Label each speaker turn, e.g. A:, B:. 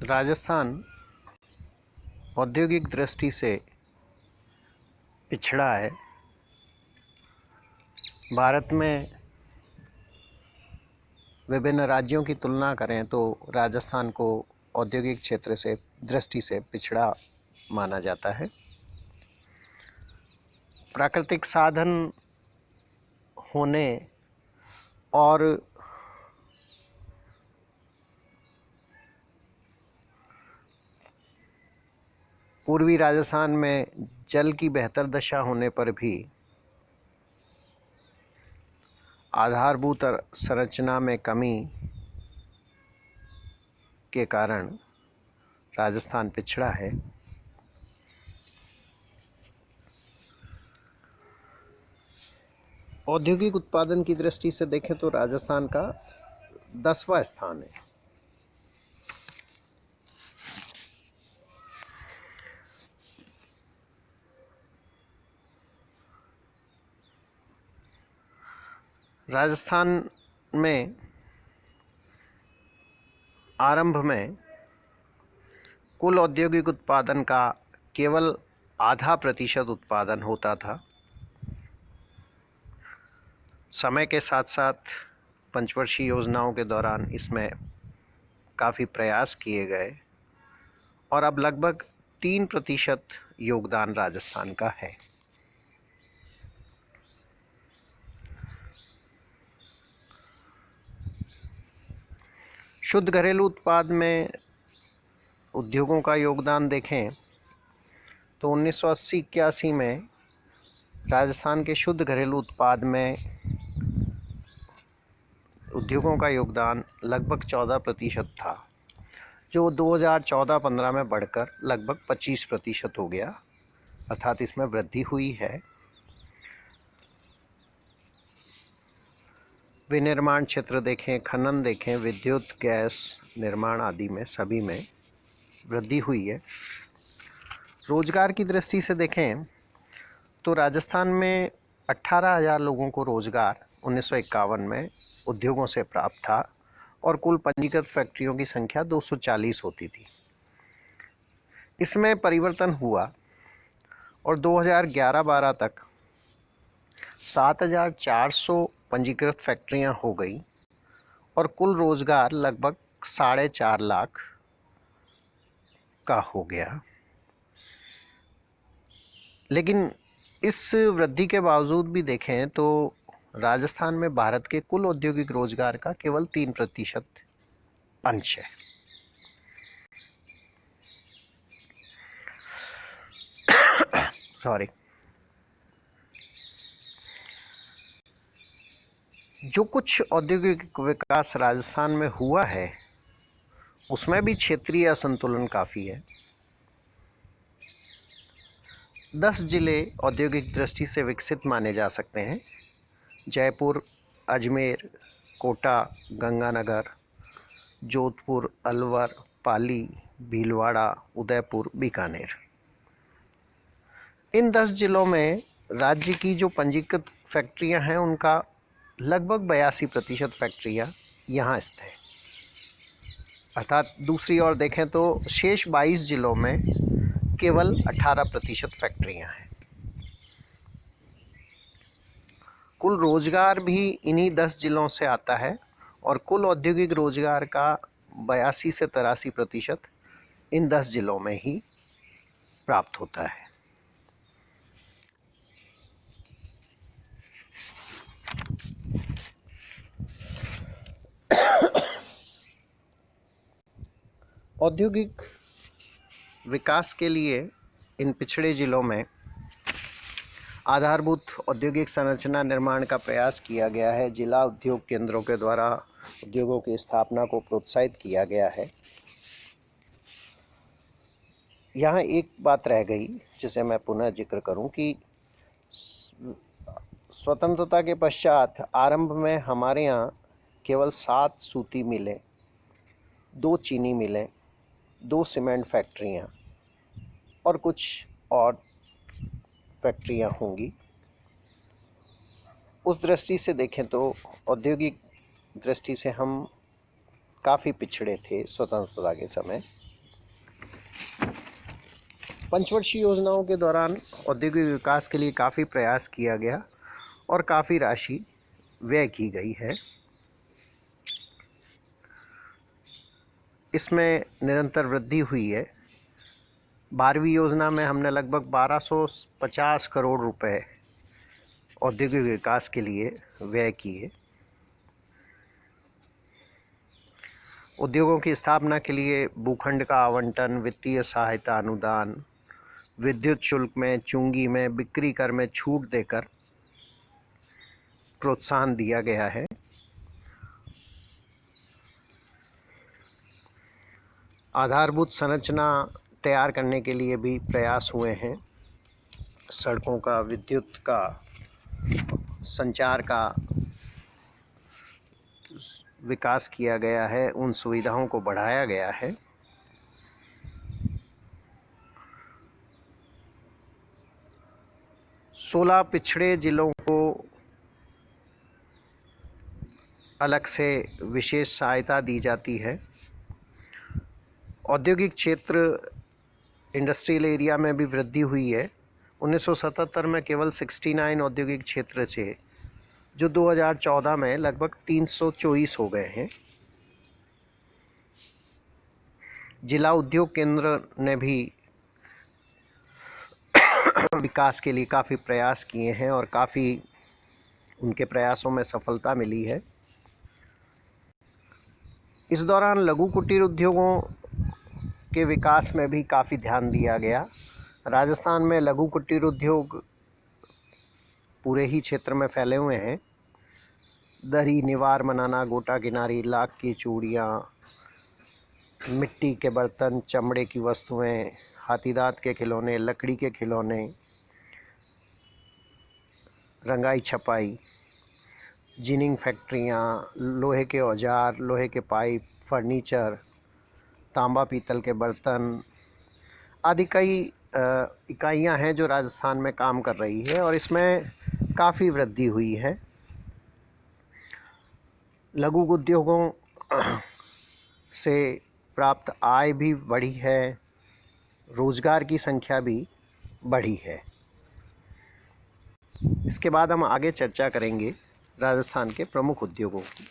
A: राजस्थान औद्योगिक दृष्टि से पिछड़ा है। भारत में विभिन्न राज्यों की तुलना करें तो राजस्थान को औद्योगिक क्षेत्र से दृष्टि से पिछड़ा माना जाता है। प्राकृतिक साधन होने और पूर्वी राजस्थान में जल की बेहतर दशा होने पर भी आधारभूत संरचना में कमी के कारण राजस्थान पिछड़ा है। औद्योगिक उत्पादन की दृष्टि से देखें तो राजस्थान का 10वां स्थान है। राजस्थान में आरंभ में कुल औद्योगिक उत्पादन का केवल आधा प्रतिशत उत्पादन होता था। समय के साथ साथ पंचवर्षीय योजनाओं के दौरान इसमें काफ़ी प्रयास किए गए और अब लगभग 3% योगदान राजस्थान का है। शुद्ध घरेलू उत्पाद में उद्योगों का योगदान देखें तो 1980-81 में राजस्थान के शुद्ध घरेलू उत्पाद में उद्योगों का योगदान लगभग 14% था, जो 2014-15 में बढ़कर लगभग 25% हो गया, अर्थात इसमें वृद्धि हुई है। विनिर्माण क्षेत्र देखें, खनन देखें, विद्युत, गैस निर्माण आदि में सभी में वृद्धि हुई है। रोजगार की दृष्टि से देखें तो राजस्थान में 18,000 लोगों को रोजगार 1951 में उद्योगों से प्राप्त था और कुल पंजीकृत फैक्ट्रियों की संख्या 240 होती थी। इसमें परिवर्तन हुआ और 2011-12 तक 7,400 पंजीकृत फैक्ट्रियां हो गई और कुल रोजगार लगभग 4.5 लाख का हो गया। लेकिन इस वृद्धि के बावजूद भी देखें तो राजस्थान में भारत के कुल औद्योगिक रोजगार का केवल 3% अंश है। सॉरी। जो कुछ औद्योगिक विकास राजस्थान में हुआ है उसमें भी क्षेत्रीय असंतुलन काफ़ी है। 10 जिले औद्योगिक दृष्टि से विकसित माने जा सकते हैं: जयपुर, अजमेर, कोटा, गंगानगर, जोधपुर, अलवर, पाली, भीलवाड़ा, उदयपुर, बीकानेर। इन 10 जिलों में राज्य की जो पंजीकृत फैक्ट्रियां हैं उनका लगभग 82% फैक्ट्रियां यहाँ स्थित हैं। अर्थात दूसरी ओर देखें तो शेष 22 जिलों में केवल 18% फैक्ट्रियां हैं। कुल रोजगार भी इन्हीं 10 जिलों से आता है और कुल औद्योगिक रोजगार का 82 से 83% इन 10 जिलों में ही प्राप्त होता है। औद्योगिक विकास के लिए इन पिछड़े जिलों में आधारभूत औद्योगिक संरचना निर्माण का प्रयास किया गया है। जिला उद्योग केंद्रों के द्वारा उद्योगों की स्थापना को प्रोत्साहित किया गया है। यहाँ एक बात रह गई जिसे मैं पुनः जिक्र करूं कि स्वतंत्रता के पश्चात आरंभ में हमारे यहाँ केवल 7 सूती मिलें, 2 चीनी मिलें, 2 सीमेंट फैक्ट्रियाँ और कुछ और फैक्ट्रियाँ होंगी। उस दृष्टि से देखें तो औद्योगिक दृष्टि से हम काफ़ी पिछड़े थे स्वतंत्रता के समय। पंचवर्षीय योजनाओं के दौरान औद्योगिक विकास के लिए काफ़ी प्रयास किया गया और काफ़ी राशि व्यय की गई है। इसमें निरंतर वृद्धि हुई है। 12वीं योजना में हमने लगभग 1250 करोड़ रुपए औद्योगिक विकास के लिए व्यय किए। उद्योगों की स्थापना के लिए भूखंड का आवंटन, वित्तीय सहायता, अनुदान, विद्युत शुल्क में, चुंगी में, बिक्री कर में छूट देकर प्रोत्साहन दिया गया है। आधारभूत संरचना तैयार करने के लिए भी प्रयास हुए हैं। सड़कों का, विद्युत का, संचार का विकास किया गया है, उन सुविधाओं को बढ़ाया गया है। सोलह पिछड़े जिलों को अलग से विशेष सहायता दी जाती है। औद्योगिक क्षेत्र, इंडस्ट्रियल एरिया में भी वृद्धि हुई है। 1977 में केवल 69 औद्योगिक क्षेत्र थे, जो 2014 में लगभग 324 हो गए हैं। जिला उद्योग केंद्र ने भी विकास के लिए काफ़ी प्रयास किए हैं और काफ़ी उनके प्रयासों में सफलता मिली है। इस दौरान लघु कुटीर उद्योगों के विकास में भी काफ़ी ध्यान दिया गया। राजस्थान में लघु कुटीर उद्योग पूरे ही क्षेत्र में फैले हुए हैं। दरी, निवार बनाना, गोटा किनारी, लाख की चूड़ियाँ, मिट्टी के बर्तन, चमड़े की वस्तुएं, हाथीदांत के खिलौने, लकड़ी के खिलौने, रंगाई छपाई, जिनिंग फैक्ट्रियाँ, लोहे के औजार, लोहे के पाइप, फर्नीचर, तांबा पीतल के बर्तन आदि कई इकाइयाँ हैं जो राजस्थान में काम कर रही है और इसमें काफ़ी वृद्धि हुई है। लघु उद्योगों से प्राप्त आय भी बढ़ी है, रोजगार की संख्या भी बढ़ी है। इसके बाद हम आगे चर्चा करेंगे राजस्थान के प्रमुख उद्योगों की।